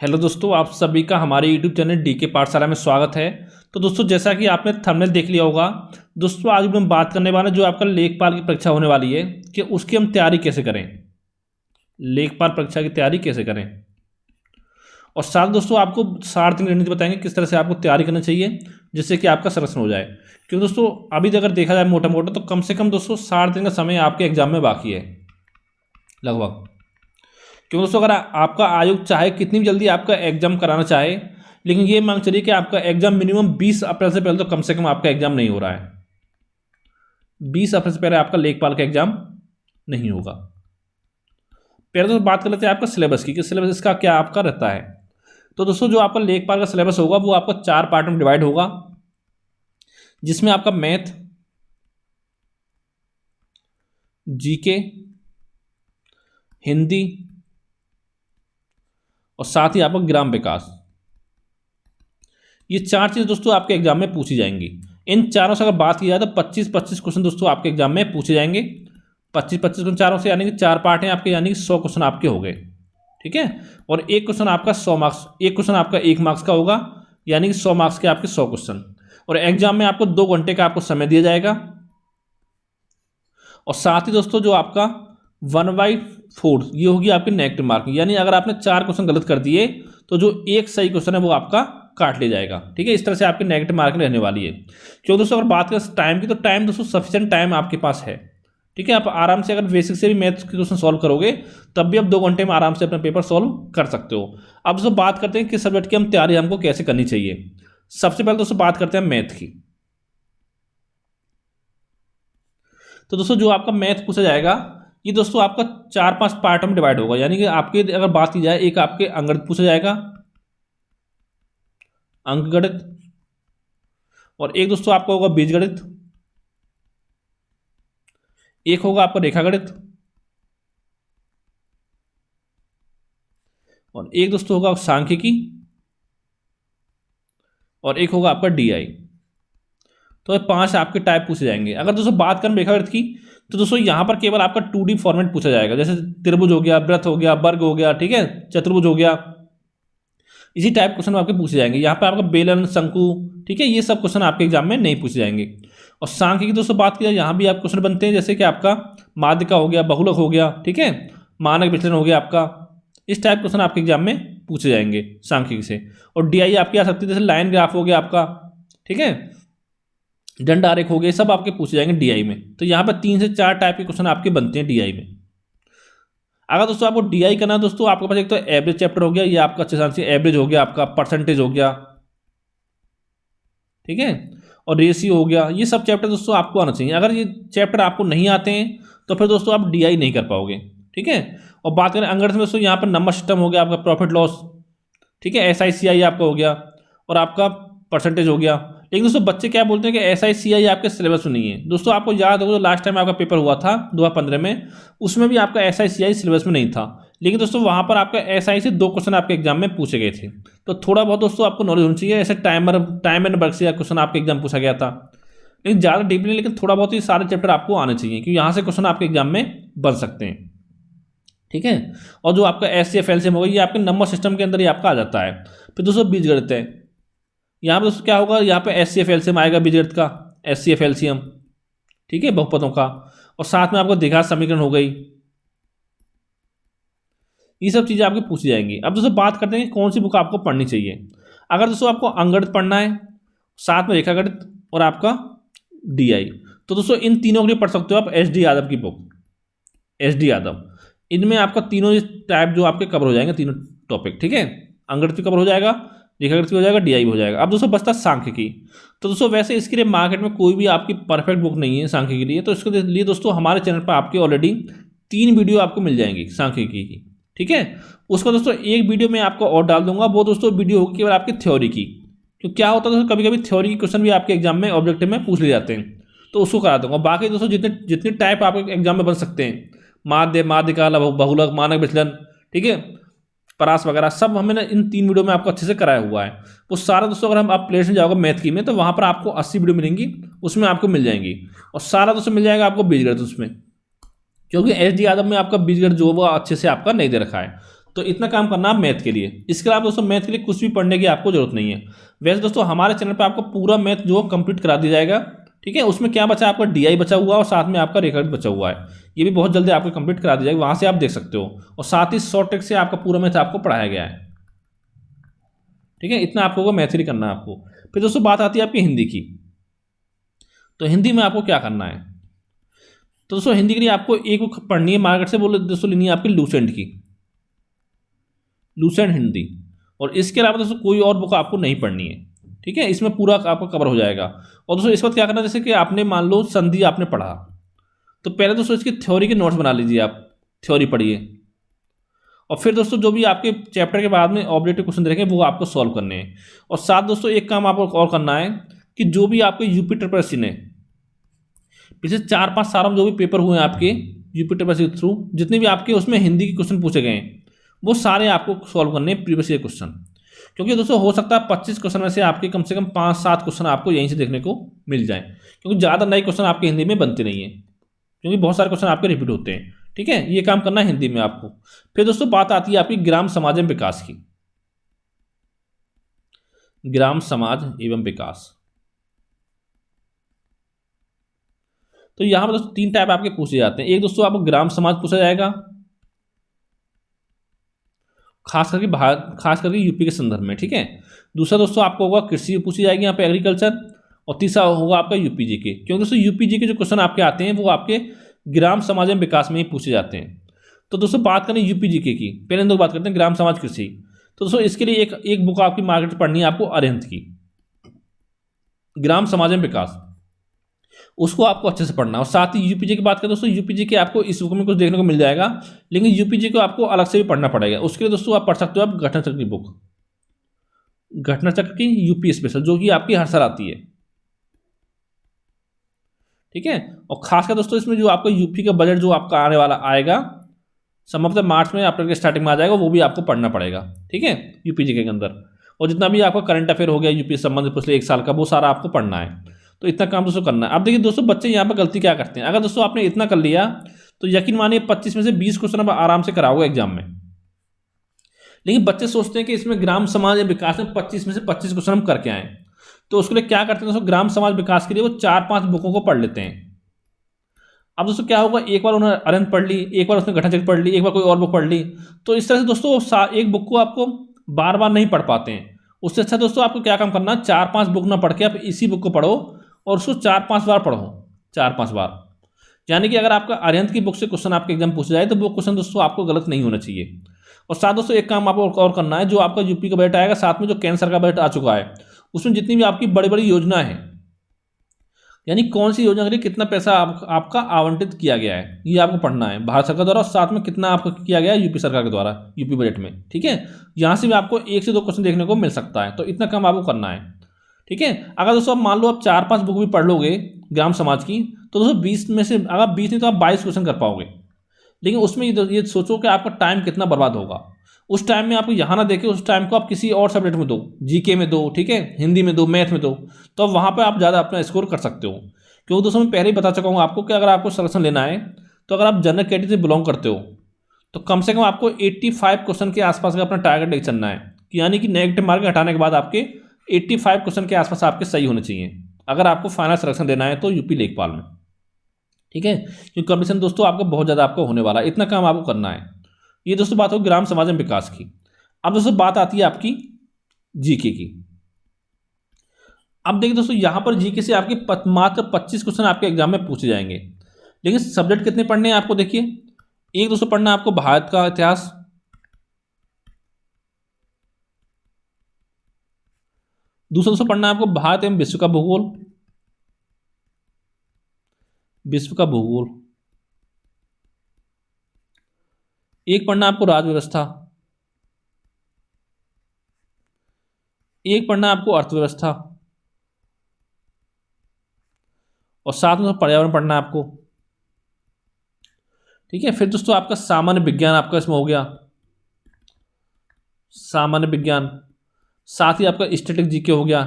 Hello दोस्तों, आप सभी का हमारे यूट्यूब चैनल डीके पाठशाला में स्वागत है। तो दोस्तों, जैसा कि आपने थंबनेल देख लिया होगा, दोस्तों आज हम बात करने वाले हैं जो आपका लेखपाल की परीक्षा होने वाली है कि उसकी हम तैयारी कैसे करें। लेखपाल परीक्षा की तैयारी कैसे करें और साथ दोस्तों आपको 3.5 रणनीति बताएंगे किस तरह से आपको तैयारी करनी चाहिए जिससे कि आपका सिलेक्शन हो जाए। क्योंकि दोस्तों अभी अगर देखा जाए मोटा मोटा तो कम से कम दोस्तों 60 दिन का समय आपके एग्जाम में बाकी है लगभग। क्योंकि दोस्तों अगर आपका आयोग चाहे कितनी भी जल्दी आपका एग्जाम कराना चाहे, लेकिन ये मांग चलिए कि आपका एग्जाम मिनिमम 20 अप्रैल से पहले तो कम से कम आपका एग्जाम नहीं हो रहा है। 20 अप्रैल से पहले आपका लेखपाल का एग्जाम नहीं होगा। पहले तो बात कर लेते हैं आपका सिलेबस की कि सिलेबस इसका क्या आपका रहता है। तो दोस्तों जो आपका लेखपाल का सिलेबस होगा वो आपका 4 पार्ट में डिवाइड होगा, जिसमें आपका मैथ, जीके, हिंदी और साथ ही आपका ग्राम विकास, ये 4 चीज़ दोस्तों आपके एग्जाम में पूछी जाएंगी। इन चारों से अगर बात की जाए तो 25-25 क्वेश्चन दोस्तों आपके एग्जाम में पूछे जाएंगे। 25-25 क्वेश्चन चारों से, यानी कि 4 पार्ट हैं आपके, यानी कि 100 क्वेश्चन आपके हो गए। ठीक है, और एक क्वेश्चन आपका 100 मार्क्स, एक क्वेश्चन आपका 1 मार्क्स का होगा, यानी कि 100 मार्क्स के आपके 100 क्वेश्चन। और एग्जाम में आपको 2 घंटे का आपको समय दिया जाएगा। और साथ ही दोस्तों जो आपका 1/4 ये होगी आपकी नेगेटिव मार्किंग, यानी अगर आपने 4 क्वेश्चन गलत कर दिए तो जो एक सही क्वेश्चन है वो आपका काट लिया जाएगा। ठीक है, इस तरह से आपकी नेगेटिव मार्किंग रहने वाली है। क्योंकि दोस्तों अगर बात करें टाइम की, तो टाइम दोस्तों सफिशिएंट टाइम आपके पास है। ठीक है, आप आराम से अगर बेसिक से भी मैथ्स के क्वेश्चन सॉल्व करोगे तब भी आप 2 घंटे में आराम से अपना पेपर सॉल्व कर सकते हो। अब दोस्तों बात करते हैं कि सब्जेक्ट की हम तैयारी हमको कैसे करनी चाहिए। सबसे पहले दोस्तों बात करते हैं मैथ की। तो दोस्तों जो आपका मैथ पूछा जाएगा ये दोस्तों आपका 4-5 पार्ट में डिवाइड होगा, यानी कि आपके अगर बात की जाए, एक आपके अंकगणित पूछा जाएगा, अंकगणित, और एक दोस्तों आपका होगा बीजगणित, एक होगा आपका रेखागणित, और एक दोस्तों होगा सांख्यिकी, और एक होगा आपका डीआई। तो ये 5 आपके टाइप पूछे जाएंगे। अगर दोस्तों बात करें रेखागणित की, तो दोस्तों यहाँ पर केवल आपका 2D फॉर्मेट पूछा जाएगा, जैसे त्रिभुज हो गया, वृत्त हो गया, वर्ग हो गया, ठीक है, चतुर्भुज हो गया, इसी टाइप क्वेश्चन आपके पूछे जाएंगे। यहाँ पर आपका बेलन, शंकु, ठीक है, ये सब क्वेश्चन आपके एग्जाम में नहीं पूछे जाएंगे। और सांख्यिकी की दोस्तों बात की जाए, यहाँ भी आप क्वेश्चन बनते हैं, जैसे कि आपका माध्यिका हो गया, बहुलक हो गया, ठीक है, मानक विचलन हो गया आपका, इस टाइप क्वेश्चन आपके एग्जाम में पूछे जाएंगे सांख्यिकी से। और डीआई आपकी आ सकती है, जैसे लाइन ग्राफ हो गया आपका, ठीक है, दंड आरेख हो गए, सब आपके पूछे जाएंगे डीआई में। तो यहाँ पर 3 से 4 टाइप के क्वेश्चन आपके बनते हैं डीआई में। अगर दोस्तों आपको डीआई करना है दोस्तों, आपके पास एक तो एवरेज चैप्टर हो गया, ये आपका अच्छे से एवरेज हो गया, आपका परसेंटेज हो गया, ठीक है, और रेशियो हो गया, ये सब चैप्टर दोस्तों आपको आना चाहिए। अगर ये चैप्टर आपको नहीं आते हैं तो फिर दोस्तों आप डीआई नहीं कर पाओगे। ठीक है, और बात करें अंकगणित में दोस्तों, यहाँ पर नंबर सिस्टम हो गया, आपका प्रॉफिट लॉस, ठीक है, एसआईसीआई आपका हो गया, और आपका परसेंटेज हो गया। लेकिन दोस्तों बच्चे क्या बोलते हैं कि एसआईसीआई आपके सिलेबस में नहीं है। दोस्तों आपको याद होगा, जो लास्ट टाइम आपका पेपर हुआ था 2015 में, उसमें भी आपका एसआईसीआई सिलेबस में नहीं था, लेकिन दोस्तों वहाँ पर आपका एसआई से 2 क्वेश्चन आपके एग्जाम में पूछे गए थे। तो थोड़ा बहुत दोस्तों आपको नॉलेज होनी चाहिए। ऐसे टाइम एंड वर्क से क्वेश्चन आपके एग्जाम पूछा गया था, लेकिन ज़्यादा डीपली, लेकिन थोड़ा बहुत ही सारे चैप्टर आपको आने चाहिए, क्योंकि यहाँ से क्वेश्चन आपके एग्जाम में बन सकते हैं। ठीक है, और जो आपका एचसीएफ एलसीएम होगा, ये आपके नंबर सिस्टम के अंदर ही आपका आ जाता है। फिर दोस्तों बीजगणित है, यहाँ पर दोस्तों क्या होगा, यहाँ पे एचसीएफ एलसीएम आएगा बीजगणित का, एचसीएफ एलसीएम, ठीक है, बहुपदों का, और साथ में आपको द्विघात समीकरण हो गई, ये सब चीज़ें आपकी पूछी जाएंगी। अब दोस्तों बात करते हैं कि कौन सी बुक आपको पढ़नी चाहिए। अगर दोस्तों आपको अंकगणित पढ़ना है, साथ में रेखागणित और आपका डीआई, तो दोस्तों इन तीनों के लिए पढ़ सकते हो आप एच डी यादव की बुक, एच डी यादव। इनमें आपका तीनों टाइप जो आपके कवर हो जाएंगे, तीनों टॉपिक, ठीक है, अंकगणित भी कवर हो जाएगा, रेखागणित भी हो जाएगा, डीआई भी हो जाएगा। अब दोस्तों बचता सांख्यिकी। तो दोस्तों वैसे इसके लिए मार्केट में कोई भी आपकी परफेक्ट बुक नहीं है सांख्यिकी के लिए, तो इसके लिए दोस्तों हमारे चैनल पर आपके ऑलरेडी 3 वीडियो आपको मिल जाएंगी सांख्यिकी की। ठीक है, उसको दोस्तों एक वीडियो में आपको और डाल दूंगा, वो दोस्तों वीडियो होगी केवल आपकी थ्योरी की। तो क्या होता है दोस्तों, कभी कभी थ्योरी के क्वेश्चन भी आपके एग्जाम में ऑब्जेक्टिव में पूछ लिए जाते हैं, तो उसको करा दूंगा। बाकी दोस्तों जितने टाइप आपके एग्जाम में बन सकते हैं, माध्यिका, बहुलक, मानक विचलन, ठीक है, परास वगैरह, सब हमने इन 3 वीडियो में आपको अच्छे से कराया हुआ है। वो सारा दोस्तों अगर हम आप प्लेलिस्ट में जाओगे मैथ की में, तो वहाँ पर आपको 80 वीडियो मिलेंगी, उसमें आपको मिल जाएंगी। और सारा दोस्तों मिल जाएगा आपको बीजगणित उसमें, क्योंकि एच डी यादव में आपका बीजगणित जो वो अच्छे से आपका नहीं दे रखा है। तो इतना काम करना आप मैथ के लिए। इसके अलावा दोस्तों मैथ के लिए कुछ भी पढ़ने की आपको जरूरत नहीं है। वैसे दोस्तों हमारे चैनल पर आपको पूरा मैथ जो कंप्लीट करा दिया जाएगा, ठीक है। उसमें क्या बचा, आपका DI बचा हुआ और साथ में आपका रेखागणित बचा हुआ है, ये भी बहुत जल्दी आपको कंप्लीट करा दिया जाएगा, वहाँ से आप देख सकते हो। और साथ ही शॉर्ट ट्रिक से आपका पूरा मैथ आपको पढ़ाया गया है, ठीक है। इतना आपको मैथ ही करना है आपको। फिर दोस्तों बात आती है आपकी हिंदी की। तो हिंदी में आपको क्या करना है, तो दोस्तों हिंदी के लिए आपको एक बुक पढ़नी है मार्केट से, बोले दोस्तों लेनी है आपकी लूसेंट की, लूसेंट हिंदी। और इसके अलावा दोस्तों कोई और बुक आपको नहीं पढ़नी है, ठीक है। इसमें पूरा आपका कवर हो जाएगा। और दोस्तों इसके बाद क्या करना है, जैसे कि आपने मान लो संधि आपने पढ़ा, तो पहले दोस्तों इसकी थ्योरी के नोट्स बना लीजिए, आप थ्योरी पढ़िए। और फिर दोस्तों जो भी आपके चैप्टर के बाद में ऑब्जेक्टिव क्वेश्चन देखेंगे वो आपको सॉल्व करने हैं। और साथ दोस्तों एक काम आपको और करना है कि जो भी आपके यूपी ट्रिपल एससी ने पिछले 4-5 सालों में जो भी पेपर हुए हैं आपके यूपी ट्रिपल एससी के थ्रू, जितने भी आपके उसमें हिंदी के क्वेश्चन पूछे गए हैं वो सारे आपको सॉल्व करने हैं प्रीवियस ईयर क्वेश्चन। क्योंकि दोस्तों हो सकता है 25 क्वेश्चन में से आपके कम से कम 5-7 क्वेश्चन आपको यहीं से देखने को मिल जाए, क्योंकि ज़्यादा नए क्वेश्चन आपके हिंदी में बनते नहीं है, क्योंकि बहुत सारे क्वेश्चन आपके रिपीट होते हैं, ठीक है। ये काम करना है हिंदी में आपको। फिर दोस्तों बात आती है आपकी ग्राम समाज एवं विकास की। ग्राम समाज एवं विकास, तो यहां पर दोस्तों 3 टाइप आपके पूछे जाते हैं। एक दोस्तों आपको ग्राम समाज पूछा जाएगा, खास करके यूपी के संदर्भ में, ठीक है। दूसरा दोस्तों आपको होगा कृषि पूछी जाएगी यहाँ पे, एग्रीकल्चर। और तीसरा होगा आपका यूपी जीके, क्योंकि दोस्तों यूपी जीके जो क्वेश्चन आपके आते हैं वो आपके ग्राम समाज एवं विकास में ही पूछे जाते हैं। तो दोस्तों बात करें यूपी जीके की, पहले हम लोग बात करते हैं ग्राम समाज कृषि। तो दोस्तों इसके लिए एक बुक आपकी मार्केट पढ़नी है आपको अरिहंत की, ग्राम समाज एवं विकास, उसको आपको अच्छे से पढ़ना। और साथ ही यूपीजी की बात करें दोस्तों, यूपीजी के आपको इस बुक में कुछ देखने को मिल जाएगा, लेकिन यूपीजी को आपको अलग से भी पढ़ना पड़ेगा। उसके लिए दोस्तों आप पढ़ सकते हो आप घटना चक्र की बुक, घटना चक्र की यूपी स्पेशल, जो कि आपकी हर साल आती है, ठीक है। और खासकर दोस्तों इसमें जो आपका यूपी का बजट जो आपका आने वाला आएगा संभवतः मार्च में अप्रैल के स्टार्टिंग में आ जाएगा, वो भी आपको पढ़ना पड़ेगा, ठीक है, यूपीजी के अंदर। और जितना भी आपका करंट अफेयर हो गया यूपी से संबंधित पिछले 1 साल का, वो सारा आपको पढ़ना है। तो इतना काम दोस्तों करना है। अब देखिए दोस्तों बच्चे यहाँ पर गलती क्या करते हैं, अगर दोस्तों आपने इतना कर लिया तो यकीन मानिए 25 में से 20 क्वेश्चन आप आराम से कराओगे एग्जाम में। लेकिन बच्चे सोचते हैं कि इसमें ग्राम समाज या विकास में 25 में से 25 क्वेश्चन हम करके आए, तो उसके लिए क्या करते हैं दोस्तों, ग्राम समाज विकास के लिए वो 4-5 बुकों को पढ़ लेते हैं। अब दोस्तों क्या होगा, एक बार उन्होंने अरिहंत पढ़ ली, एक बार उसने घटना चक्र पढ़ ली, एक बार कोई और बुक पढ़ ली, तो इस तरह से दोस्तों एक बुक को आपको बार बार नहीं पढ़ पाते हैं। उससे अच्छा दोस्तों आपको क्या काम करना, 4-5 बुक ना पढ़ के आप इसी बुक को पढ़ो और उसको 4-5 बार पढ़ो, 4-5 बार। यानी कि अगर आपका अरिहंत की बुक से क्वेश्चन आपके एग्जाम पूछा जाए तो वो क्वेश्चन दोस्तों आपको गलत नहीं होना चाहिए। और साथ दोस्तों एक काम आपको और करना है, जो आपका यूपी का बजट आएगा, साथ में जो केंद्र सरकार का बजट आ चुका है, उसमें जितनी भी आपकी बड़ी बड़ी योजना है, यानी कौन सी योजना के लिए कितना पैसा आपका आवंटित किया गया है, ये आपको पढ़ना है भारत सरकार द्वारा, और साथ में कितना आपको किया गया है यूपी सरकार के द्वारा यूपी बजट में, ठीक है। यहाँ से भी आपको 1 से 2 क्वेश्चन देखने को मिल सकता है, तो इतना काम आपको करना है, ठीक है। अगर दोस्तों आप मान लो आप 4-5 बुक भी पढ़ लोगे ग्राम समाज की, तो दोस्तों 20 में से अगर 20 नहीं तो आप 22 क्वेश्चन कर पाओगे। लेकिन उसमें ये सोचो कि आपका टाइम कितना बर्बाद होगा। उस टाइम में आपको यहाँ ना देखे, उस टाइम को आप किसी और सब्जेक्ट में दो, जीके में दो, ठीक है, हिंदी में दो, मैथ में दो, तो वहाँ पर आप ज़्यादा अपना स्कोर कर सकते हो। क्योंकि दोस्तों मैं पहले ही बता चुका हूँ आपको कि अगर आपको सिलेक्शन लेना है, तो अगर आप जनरल कैटेगरी से बिलोंग करते हो तो कम से कम आपको 85 क्वेश्चन के आसपास का अपना टारगेट लेकर चलना है, कि यानी कि नेगेटिव मार्क हटाने के बाद आपके 85 क्वेश्चन के आसपास आपके सही होने चाहिए, अगर आपको फाइनल सिलेक्शन देना है तो यूपी लेखपाल में, ठीक है। क्योंकि कंपटीशन दोस्तों आपका बहुत ज़्यादा आपको होने वाला है, इतना काम आपको करना है। ये दोस्तों बात हो ग्राम समाज एवं विकास की। अब दोस्तों बात आती है आपकी जीके की। अब देखिए दोस्तों यहाँ पर जीके से आपके मात्र 25 क्वेश्चन आपके एग्जाम में पूछे जाएंगे, लेकिन सब्जेक्ट कितने पढ़ने हैं आपको, देखिए एक दोस्तों पढ़ना है आपको भारत का इतिहास, दूसरा दोस्तों पढ़ना है आपको भारत एवं विश्व का भूगोल, विश्व का भूगोल, एक पढ़ना आपको राज्य व्यवस्था, एक पढ़ना आपको अर्थव्यवस्था, और साथ में पर्यावरण पढ़ना है आपको, ठीक है। फिर दोस्तों आपका सामान्य विज्ञान आपका इसमें हो गया, सामान्य विज्ञान, साथ ही आपका स्टैटिक जीके हो गया,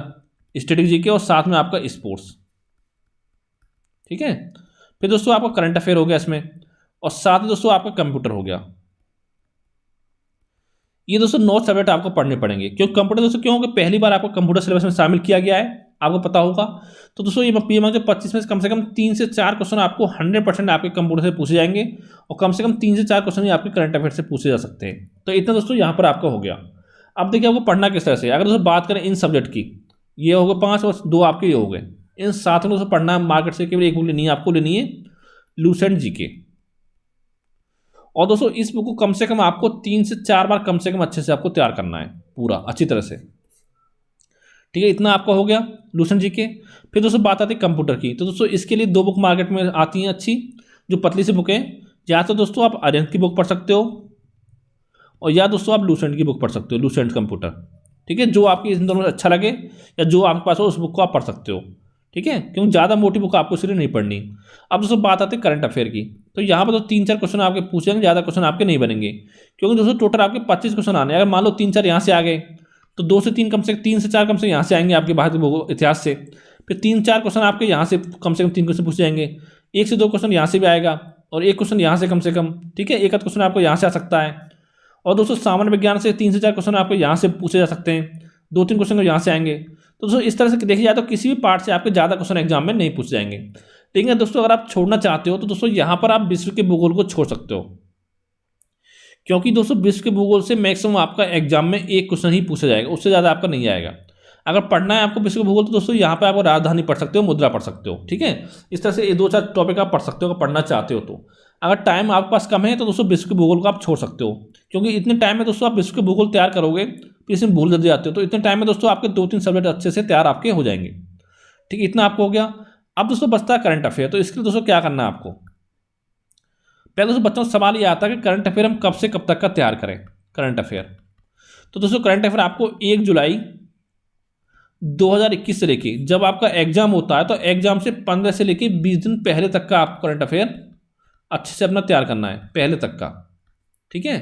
स्टैटिक जीके, और साथ में आपका स्पोर्ट्स, ठीक है। फिर दोस्तों आपका करंट अफेयर हो गया इसमें, और साथ ही दोस्तों आपका कंप्यूटर हो गया। ये दोस्तों 9 सब्जेक्ट आपको पढ़ने पड़ेंगे। क्यों कंप्यूटर दोस्तों, क्योंकि पहली बार आपको कंप्यूटर सिलेबस में शामिल किया गया है, आपको पता होगा। तो दोस्तों ये पीएमआर जो 25 में कम से कम 3 से 4 क्वेश्चन आपको 100% आपके कंप्यूटर से पूछे जाएंगे, और कम से कम 3 से 4 क्वेश्चन ही आपके करंट अफेयर से पूछे जा सकते हैं। तो इतना दोस्तों यहाँ पर आपका हो गया। अब देखिए आपको पढ़ना किस तरह से। अगर दोस्तों बात करें इन सब्जेक्ट की, ये हो गए 5 और 2 आपके ये हो गए। इन 7 में दोस्तों पढ़ना है मार्केट से केवल एक बुक लेनी है, आपको लेनी है लूसेंट जीके। और दोस्तों इस बुक को कम से कम आपको 3 से 4 बार कम से कम अच्छे से आपको तैयार करना है, पूरा अच्छी तरह से। ठीक है, इतना आपका हो गया लूसेंट जीके। फिर दोस्तों बात आती है कंप्यूटर की। तो दोस्तों इसके लिए 2 बुक मार्केट में आती हैं अच्छी, जो पतली सी बुक है। या तो दोस्तों आप अरिहंत की बुक पढ़ सकते हो, और या दोस्तों आप लूसेंट की बुक पढ़ सकते हो, लूसेंट कंप्यूटर। ठीक है, जो आपकी इन दोनों में अच्छा लगे या जो आपके पास हो उस बुक को आप पढ़ सकते हो। ठीक है, क्योंकि ज़्यादा मोटी बुक आपको इसलिए नहीं पढ़नी। अब दोस्तों बात आती है करंट अफेयर की। तो यहाँ पर तो 3-4 क्वेश्चन आपके पूछेंगे, ज़्यादा क्वेश्चन आपके नहीं बनेंगे, क्योंकि दोस्तों टोटल आपके 25 क्वेश्चन आने। अगर मान लो 3-4 यहाँ से आ गए, तो 2 से 3 कम से 3 से 4 कम से यहाँ से आएंगे आपके भारत के इतिहास से। फिर 3-4 क्वेश्चन आपके यहाँ से कम 3 क्वेश्चन पूछे जाएंगे। 1 से 2 क्वेश्चन यहाँ से भी आएगा, और 1 क्वेश्चन यहाँ से कम से कम। ठीक है, एक आध क्वेश्चन आपको यहाँ से आ सकता है। और दोस्तों सामान्य विज्ञान से 3 से 4 क्वेश्चन आपको यहाँ से पूछे जा सकते हैं, 2-3 क्वेश्चन यहाँ से आएंगे। तो दोस्तों इस तरह से देखिए जाए तो किसी भी पार्ट से आपके ज़्यादा क्वेश्चन एग्जाम में नहीं पूछ जाएंगे। लेकिन दोस्तों अगर आप छोड़ना चाहते हो तो दोस्तों यहाँ पर आप विश्व के भूगोल को छोड़ सकते हो, क्योंकि दोस्तों विश्व के भूगोल से मैक्सिमम आपका एग्जाम में 1 क्वेश्चन ही पूछा जाएगा, उससे ज़्यादा आपका नहीं आएगा। अगर पढ़ना है आपको विश्व के भूगोल तो दोस्तों यहाँ पर आप राजधानी पढ़ सकते हो, मुद्रा पढ़ सकते हो। ठीक है, इस तरह से ये 2-4 टॉपिक आप पढ़ सकते हो अगर पढ़ना चाहते हो तो। अगर टाइम आपके पास कम है तो दोस्तों विश्व के भूगोल को आप छोड़ सकते हो, क्योंकि इतने टाइम में दोस्तों आप विश्व के भूगोल तैयार करोगे तो इसमें भूल जल्दी जाते हो। तो इतने टाइम में दोस्तों आपके 2-3 सब्जेक्ट अच्छे से तैयार आपके हो जाएंगे। ठीक है, इतना आपको हो गया। अब दोस्तों बचता है करंट अफेयर। तो इसके लिए दोस्तों क्या करना है आपको, पहले दोस्तों बच्चों को सवाल ये आता है कि करंट अफेयर हम कब से कब तक का तैयार करें करंट अफेयर। तो दोस्तों करंट अफेयर आपको 1 जुलाई 2021 से लेके जब आपका एग्जाम होता है, तो एग्जाम से 15 से लेके 20 दिन पहले तक का आपको करंट अफेयर अच्छे से अपना तैयार करना है, पहले तक का। ठीक है,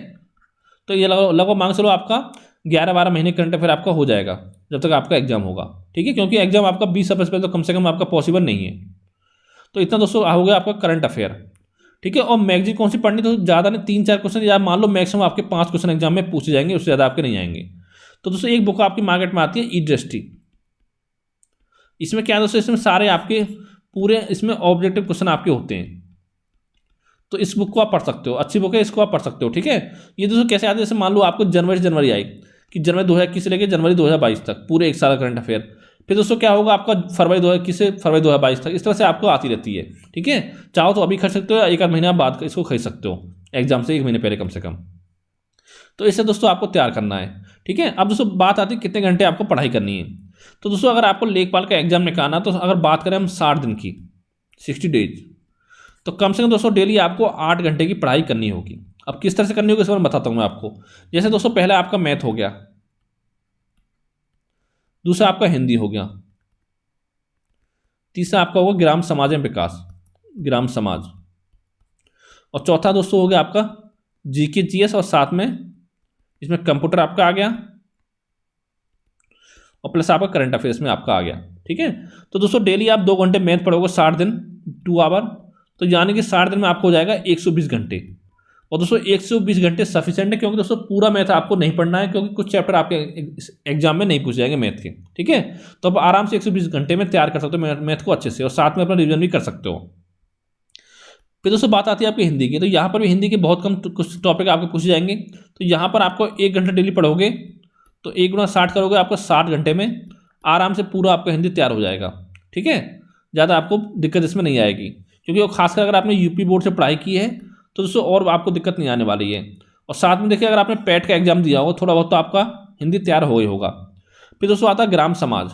तो ये लगभग मांग चलो आपका 11-12 महीने करंट अफेयर आपका हो जाएगा जब तक आपका एग्जाम होगा। ठीक है, क्योंकि एग्जाम आपका 20 अप्रैल पहले तो कम से कम आपका पॉसिबल नहीं है। तो इतना दोस्तों हो गया आपका करंट अफेयर। ठीक है, और मैगजीन कौन सी पढ़नी, तो ज़्यादा नहीं 3-4 क्वेश्चन, या मान लो मैक्सिमम आपके 5 क्वेश्चन एग्जाम में पूछे जाएंगे, उससे ज़्यादा आपके नहीं आएंगे। तो दोस्तों एक बुक आपकी मार्केट में आती है ई दृष्टि। इसमें क्या है दोस्तों, इसमें सारे आपके पूरे इसमें ऑब्जेक्टिव क्वेश्चन आपके होते हैं। तो इस बुक को आप पढ़ सकते हो, अच्छी बुक है, इसको आप पढ़ सकते हो। ठीक है, ये दोस्तों कैसे आते हैं, जैसे मान लो आपको जनवरी आई कि जनवरी 2021 से लेकर जनवरी 2022 तक पूरे 1 साल का करंट अफेयर। फिर दोस्तों क्या होगा आपका फरवरी 2021 से फरवरी 2022 तक, इस तरह से आपको आती रहती है। ठीक है, चाहो तो अभी खरीद सकते हो, या 1 आध महीना बाद इसको खरीद सकते हो, एग्जाम से 1 महीने पहले कम से कम। तो इससे दोस्तों आपको तैयार करना है। ठीक है, अब दोस्तों बात आती है कितने घंटे आपको पढ़ाई करनी है। तो दोस्तों अगर आपको लेखपाल का एग्जाम निकालना, तो अगर बात करें हम 60 दिन की, 60 डेज, तो कम से कम दोस्तों डेली आपको 8 घंटे की पढ़ाई करनी होगी। अब किस तरह से करनी होगी इस बारे में बताता हूँ मैं आपको। जैसे दोस्तों पहला आपका मैथ हो गया, दूसरा आपका हिंदी हो गया, तीसरा आपका होगा ग्राम समाज एवं विकास, ग्राम समाज, और चौथा दोस्तों हो गया आपका जीके जीएस, और साथ में इसमें कंप्यूटर आपका आ गया, और प्लस आपका करंट अफेयर्स में आपका आ गया। ठीक है, तो दोस्तों डेली आप 2 घंटे मैथ पढ़ोगे, 60 दिन 2 आवर, तो यानी कि 60 दिन में आपको हो जाएगा 120 घंटे। और दोस्तों 120 घंटे सफिशिएंट है, क्योंकि दोस्तों पूरा मैथ आपको नहीं पढ़ना है, क्योंकि कुछ चैप्टर आपके एग्जाम में नहीं पूछ जाएंगे मैथ के। ठीक है, तो आप आराम से 120 घंटे में तैयार कर सकते हो मैथ को अच्छे से, और साथ में अपना रिविजन भी कर सकते हो। फिर दोस्तों बात आती है आपकी हिंदी की। तो यहाँ पर भी हिंदी के बहुत कम कुछ टॉपिक आपके पूछे जाएंगे। तो यहाँ पर आपको 1 घंटा डेली पढ़ोगे, तो 1 गुना 60 करोगे, आपको 60 घंटे में आराम से पूरा आपका हिंदी तैयार हो जाएगा। ठीक है, ज़्यादा आपको दिक्कत इसमें नहीं आएगी, क्योंकि वो खासकर अगर आपने यूपी बोर्ड से पढ़ाई की है तो दोस्तों और आपको दिक्कत नहीं आने वाली है। और साथ में देखिए अगर आपने पैट का एग्जाम दिया हो, थोड़ा बहुत तो आपका हिंदी तैयार हो ही होगा। फिर दोस्तों आता है ग्राम समाज।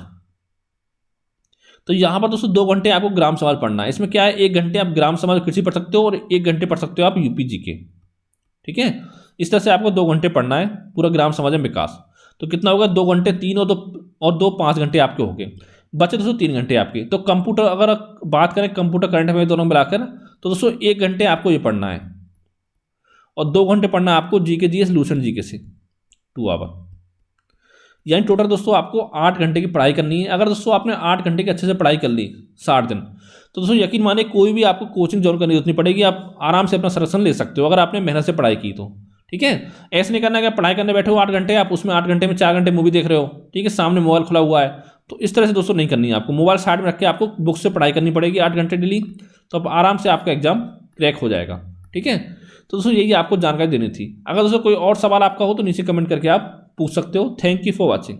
तो यहाँ पर दोस्तों 2 घंटे आपको ग्राम समाज पढ़ना है। इसमें क्या है, 1 घंटे आप ग्राम समाज कृषि पढ़ सकते हो, और 1 घंटे पढ़ सकते हो आप यूपी जीके। ठीक है, इस तरह से आपको 2 घंटे पढ़ना है पूरा ग्राम समाज में विकास। तो कितना होगा, 2 घंटे 3 और 2 5 घंटे आपके हो गए, बचे दोस्तों 3 घंटे आपके। तो कंप्यूटर अगर बात करें, कंप्यूटर करंट अफेयर दोनों मिलाकर, तो दोस्तों 1 घंटे आपको ये पढ़ना है, और 2 घंटे पढ़ना है आपको जीके जीएस लूसेंट जीके से 2 आवर। यानी टोटल दोस्तों आपको 8 घंटे की पढ़ाई करनी है। अगर दोस्तों आपने 8 घंटे की अच्छे से पढ़ाई कर ली 60 दिन, तो दोस्तों यकीन मानिए कोई भी आपको कोचिंग जॉइन करने की जरूरत नहीं पड़ेगी, आप आराम से अपना सिलेक्शन ले सकते हो अगर आपने मेहनत से पढ़ाई की तो। ठीक है। ऐसे नहीं करना है कि पढ़ाई करने बैठे हो 8 घंटे, आप उसमें 8 घंटे में 4 घंटे मूवी देख रहे हो, ठीक है, सामने मोबाइल खुला हुआ है। तो इस तरह से दोस्तों नहीं करनी है आपको, मोबाइल साइड में रख के आपको बुक से पढ़ाई करनी पड़ेगी 8 घंटे डेली, तो आप आराम से आपका एग्जाम क्रैक हो जाएगा। ठीक है, तो दोस्तों यही आपको जानकारी देनी थी। अगर दोस्तों कोई और सवाल आपका हो तो नीचे कमेंट करके आप पूछ सकते हो। Thank you for watching.